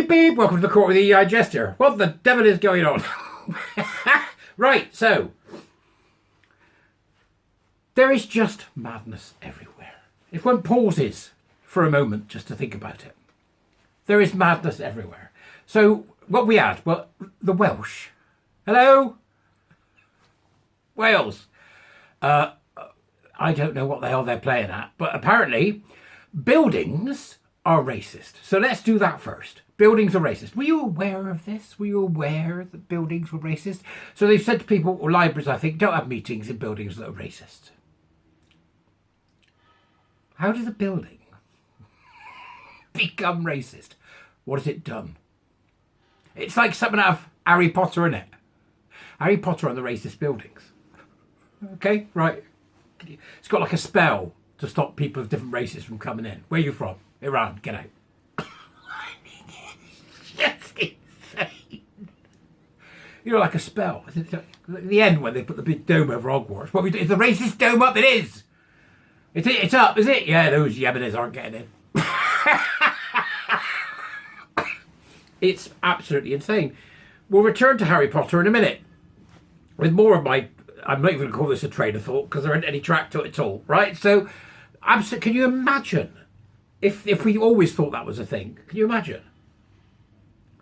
Beep beep, welcome to the court with the Edijester. What the devil is going on? Right, so there is just madness everywhere. If one pauses for a moment just to think about it, there is madness everywhere. So what we had, well, the Welsh. Hello? Wales. I don't know what the hell they're playing at, but apparently buildings are racist. So let's do that first. Buildings are racist. Were you aware of this? Were you aware that buildings were racist? So they've said to people, or libraries, I think, don't have meetings in buildings that are racist. How does a building become racist? What has it done? It's like something out of Harry Potter, isn't it? Harry Potter and the racist buildings. Okay, right. It's got like a spell to stop people of different races from coming in. Where are you from? Iran. Get out. That's insane. You know, like a spell. At the end, when they put the big dome over Hogwarts, what we do? Is the racist dome up? It is. It's up, is it? Yeah, those Yemenis aren't getting in. It's absolutely insane. We'll return to Harry Potter in a minute with more of my, I'm not even going to call this a train of thought because there isn't any track to it at all, right? So, can you imagine if we always thought that was a thing? Can you imagine?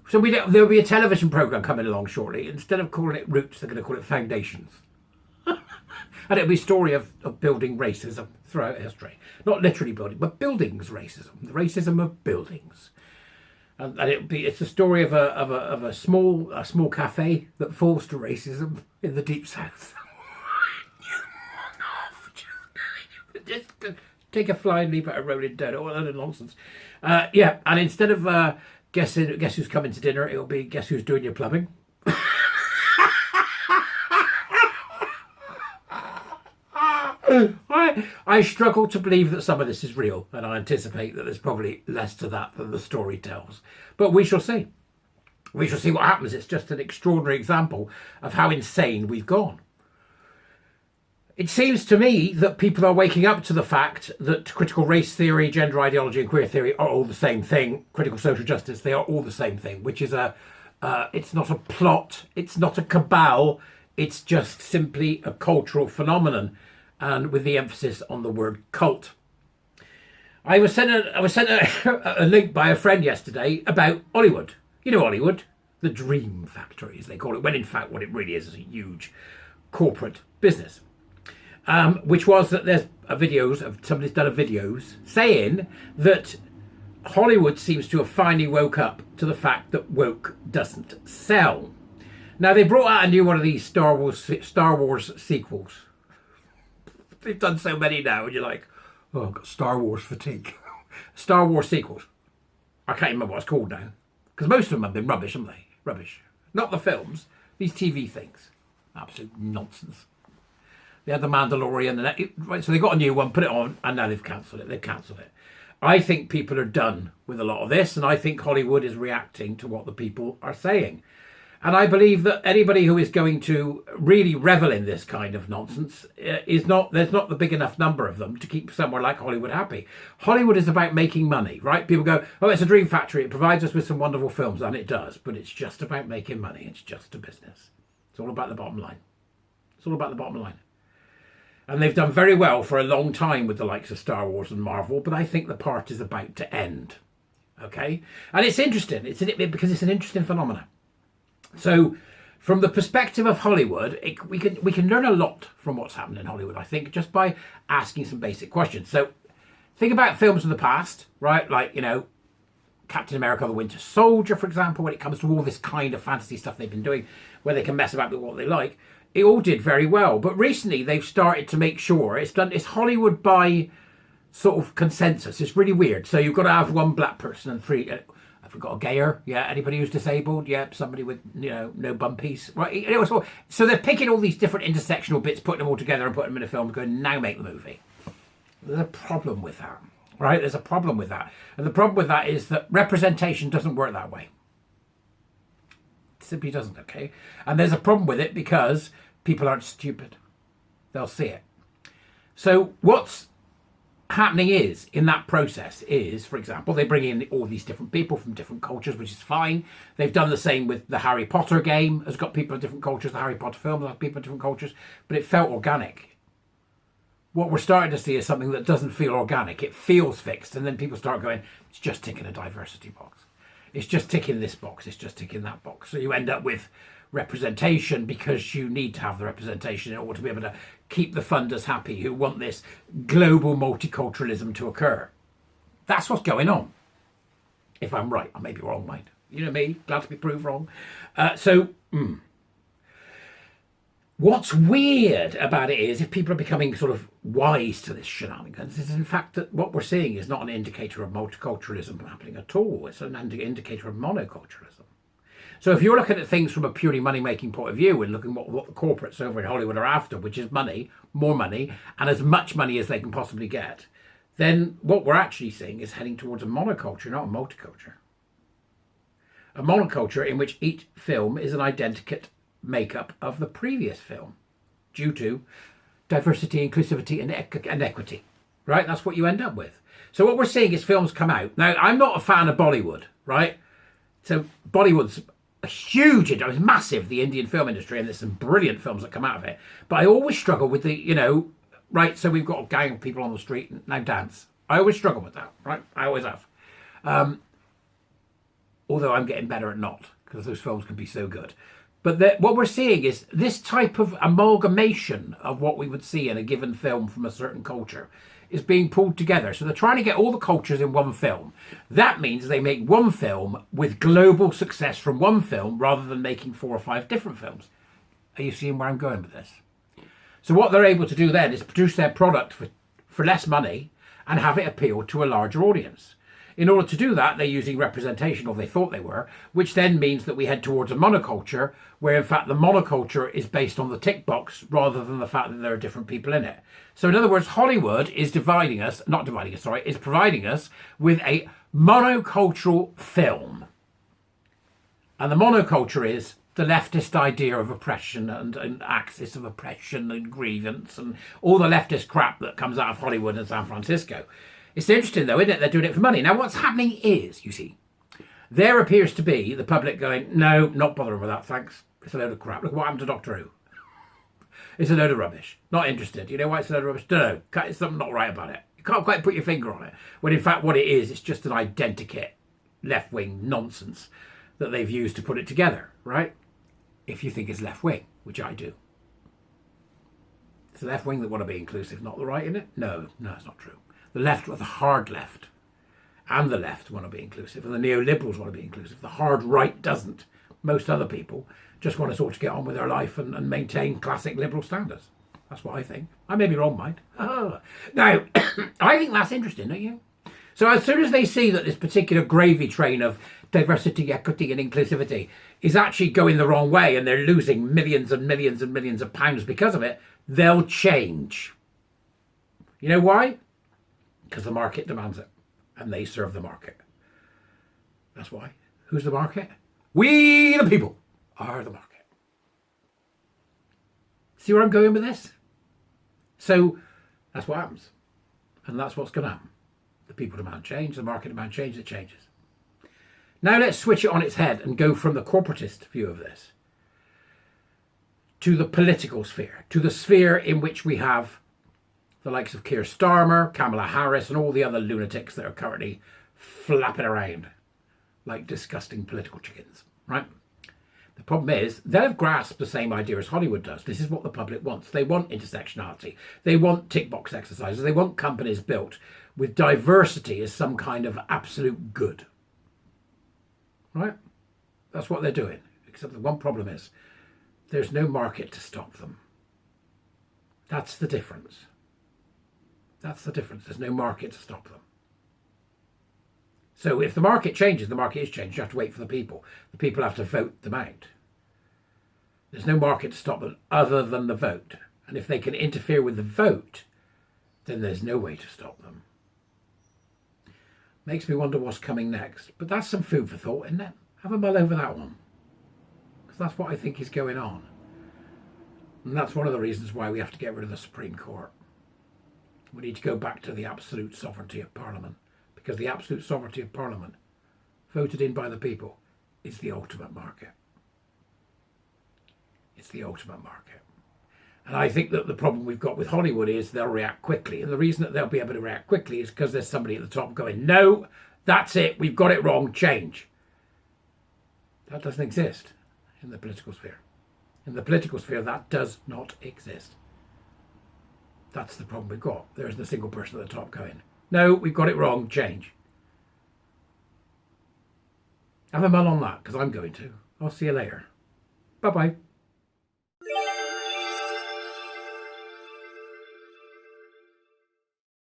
So there'll be a television programme coming along shortly. Instead of calling it Roots, they're going to call it Foundations. And it'll be a story of building racism throughout history. Not literally building, but buildings racism. The racism of buildings. And it's the story of a small cafe that falls to racism in the deep south. Just take a fly and leave it a rolling donut. All that nonsense. Yeah, and instead of guess who's coming to dinner, it'll be guess who's doing your plumbing. I struggle to believe that some of this is real, and I anticipate that there's probably less to that than the story tells. But we shall see. We shall see what happens. It's just an extraordinary example of how insane we've gone. It seems to me that people are waking up to the fact that critical race theory, gender ideology and queer theory are all the same thing. Critical social justice, they are all the same thing, which is it's not a plot, it's not a cabal, it's just simply a cultural phenomenon, and with the emphasis on the word cult. I was sent a link by a friend yesterday about Hollywood. You know Hollywood, the dream factory as they call it, when in fact what it really is a huge corporate business. Which was that there's somebody's done a videos saying that Hollywood seems to have finally woke up to the fact that woke doesn't sell. Now they brought out a new one of these Star Wars sequels. They've done so many now, and you're like, oh, I've got Star Wars fatigue. Star Wars sequels. I can't remember what it's called now, because most of them have been rubbish, haven't they? Rubbish. Not the films. These TV things. Absolute nonsense. They had The Mandalorian, right? So they got a new one, put it on, and now they've cancelled it. I think people are done with a lot of this, and I think Hollywood is reacting to what the people are saying. And I believe that anybody who is going to really revel in this kind of nonsense there's not the big enough number of them to keep somewhere like Hollywood happy. Hollywood is about making money, right? People go, oh, it's a dream factory. It provides us with some wonderful films, and it does, but it's just about making money. It's just a business. It's all about the bottom line. It's all about the bottom line. And they've done very well for a long time with the likes of Star Wars and Marvel, but I think the part is about to end. Okay? And it's interesting. Because it's an interesting phenomenon. So, from the perspective of Hollywood, we can learn a lot from what's happened in Hollywood, I think, just by asking some basic questions. So, think about films of the past, right? Like, Captain America, the Winter Soldier, for example, when it comes to all this kind of fantasy stuff they've been doing, where they can mess about with what they like. It all did very well. But recently, they've started to make sure it's Hollywood by sort of consensus. It's really weird. So, you've got to have one black person and three... Have we got a gayer? Yeah. Anybody who's disabled? Yeah. Somebody with, no bumpies. Right. So they're picking all these different intersectional bits, putting them all together and putting them in a film and going, now make the movie. There's a problem with that. Right? There's a problem with that. And the problem with that is that representation doesn't work that way. It simply doesn't, okay? And there's a problem with it because people aren't stupid. They'll see it. So what's happening is, in that process, is, for example, they bring in all these different people from different cultures, which is fine. They've done the same with the Harry Potter game, has got people of different cultures. The Harry Potter film has got people of different cultures, but it felt organic. What we're starting to see is something that doesn't feel organic. It feels fixed, and then people start going, it's just ticking a diversity box. It's just ticking this box. It's just ticking that box. So you end up with representation because you need to have the representation in order to be able to keep the funders happy who want this global multiculturalism to occur. That's what's going on. If I'm right, I may be wrong, mate. You know me, glad to be proved wrong. What's weird about it is if people are becoming sort of wise to this shenanigans, is in fact that what we're seeing is not an indicator of multiculturalism happening at all. It's an indicator of monoculturalism. So if you're looking at things from a purely money-making point of view and looking at what the corporates over in Hollywood are after, which is money, more money, and as much money as they can possibly get, then what we're actually seeing is heading towards a monoculture, not a multiculture. A monoculture in which each film is an identical makeup of the previous film due to diversity, inclusivity, and equity. Right? That's what you end up with. So what we're seeing is films come out. Now, I'm not a fan of Bollywood, right? So Bollywood's a huge, it was massive, the Indian film industry, and there's some brilliant films that come out of it. But I always struggle with the, right, so we've got a gang of people on the street and now dance. I always struggle with that, right? I always have. Although I'm getting better at not, because those films can be so good. But what we're seeing is this type of amalgamation of what we would see in a given film from a certain culture is being pulled together. So they're trying to get all the cultures in one film. That means they make one film with global success from one film rather than making 4 or 5 different films. Are you seeing where I'm going with this? So what they're able to do then is produce their product for less money and have it appeal to a larger audience. In order to do that, they're using representation, or they thought they were, which then means that we head towards a monoculture, where in fact the monoculture is based on the tick box rather than the fact that there are different people in it. So in other words, Hollywood is providing us with a monocultural film. And the monoculture is the leftist idea of oppression and axis of oppression and grievance and all the leftist crap that comes out of Hollywood and San Francisco. It's interesting though, isn't it? They're doing it for money. Now what's happening is, you see, there appears to be the public going, no, not bothering with that, thanks. It's a load of crap. Look what happened to Doctor Who. It's a load of rubbish. Not interested. You know why it's a load of rubbish? No, it's something not right about it. You can't quite put your finger on it. When in fact what it is, it's just an identikit left-wing nonsense that they've used to put it together, right? If you think it's left-wing, which I do. It's the left-wing that want to be inclusive, not the right in it? No, it's not true. The left, the hard left, and the left want to be inclusive, and the neoliberals want to be inclusive. The hard right doesn't. Most other people just want to sort of get on with their life and maintain classic liberal standards. That's what I think. I may be wrong, mind. Now, I think that's interesting, don't you? So as soon as they see that this particular gravy train of diversity, equity and inclusivity is actually going the wrong way and they're losing millions and millions and millions of pounds because of it, they'll change. You know why? Because the market demands it, and they serve the market. That's why. Who's the market? We, the people, are the market. See where I'm going with this? So that's what happens, and that's what's going to happen. The people demand change, the market demand change, it changes. Now let's switch it on its head and go from the corporatist view of this to the political sphere, to the sphere in which we have the likes of Keir Starmer, Kamala Harris, and all the other lunatics that are currently flapping around like disgusting political chickens, right? The problem is, they've grasped the same idea as Hollywood does. This is what the public wants. They want intersectionality. They want tick box exercises. They want companies built with diversity as some kind of absolute good, right? That's what they're doing. Except the one problem is, there's no market to stop them. That's the difference. That's the difference. There's no market to stop them. So if the market changes, the market is changed. You have to wait for the people. The people have to vote them out. There's no market to stop them other than the vote. And if they can interfere with the vote, then there's no way to stop them. Makes me wonder what's coming next. But that's some food for thought, isn't it? Have a mull over that one. Because that's what I think is going on. And that's one of the reasons why we have to get rid of the Supreme Court. We need to go back to the absolute sovereignty of Parliament, because the absolute sovereignty of Parliament, voted in by the people, is the ultimate market. It's the ultimate market. And I think that the problem we've got with Hollywood is they'll react quickly. And the reason that they'll be able to react quickly is because there's somebody at the top going, no, that's it, we've got it wrong, change. That doesn't exist in the political sphere. In the political sphere, that does not exist. That's the problem we've got. There isn't a single person at the top going, no, we've got it wrong, change. Have a mull on that, because I'm going to. I'll see you later. Bye-bye.